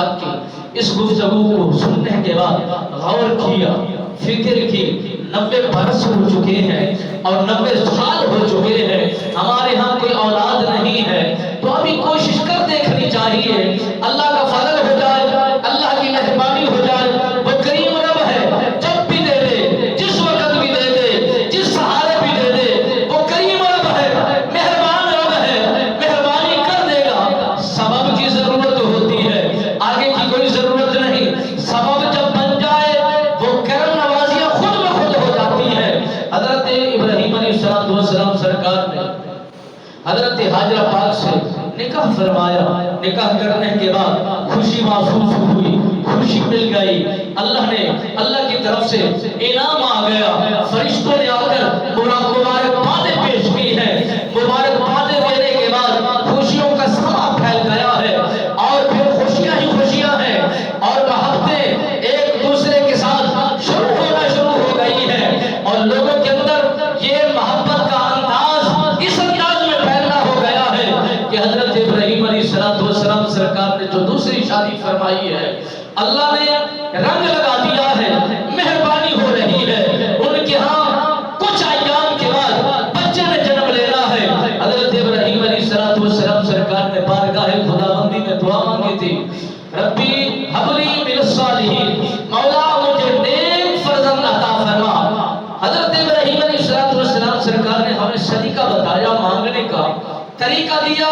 پاک کی اس گفتگو کو سننے کے بعد غور کیا، فکر کی، 90 برس ہو چکے ہیں اور 90 سال ہو چکے ہیں، ہمارے ہاں کوئی اولاد نہیں ہے، تو ابھی کوشش کر دیکھنی چاہیے، اللہ کا فضل ہو جائے، اللہ کی مہربانی ہو جائے، وہ کریم رب ہے، جب بھی دے دے، جس وقت بھی دے دے، جس سہارے بھی دے دے، وہ کریم رب ہے، مہربان رب ہے، مہربانی کر دے گا۔ سبب کی ضرورت ہوتی ہے، آگے کی کوئی ضرورت نہیں، سبب جب بن جائے وہ کرم نوازیاں خود بخود ہو جاتی ہے۔ حضرت ابراہیم علیہ السلام سرکار نے حضرت حاجرہ پاک سے نکاح فرمایا، نکاح کرنے کے بعد خوشی محسوس ہوئی، خوشی مل گئی، اللہ کی طرف سے انعام آ گیا، فرشتوں نے آ کر مبارکبادیں پیش کی ہیں، مبارکبادیں دینے کے بعد خوشیوں کا سما پھیل گیا ہے، اور پھر خوشیاں ہی خوشیاں ہیں، اور محبتیں ایک دوسرے کے ساتھ شروع ہو گئی ہیں، اور لوگوں کے اندر یہ محبت کا انداز اس انداز میں پھیلنا ہو گیا ہے کہ حضرت ابراہیم علیہ السلام سرکار نے جو دوسری شادی فرمائی ہے، اللہ نے رنگ لگا دیا ہے، مہربانی ہو رہی ہے، ان کے ہاں کچھ ایام کے بعد بچے نے جنم لینا ہے۔ حضرت ابراہیم علیہ السلام سرکار نے بارگاہ خداوندی میں دعا مانگی تھی، ربی حبلی من الصالحین، مولا مجھے نیک فرزند عطا فرما۔ حضرت ابراہیم علیہ السلام سرکار نے ہمیں سلیقہ بتایا، مانگنے کا طریقہ دیا،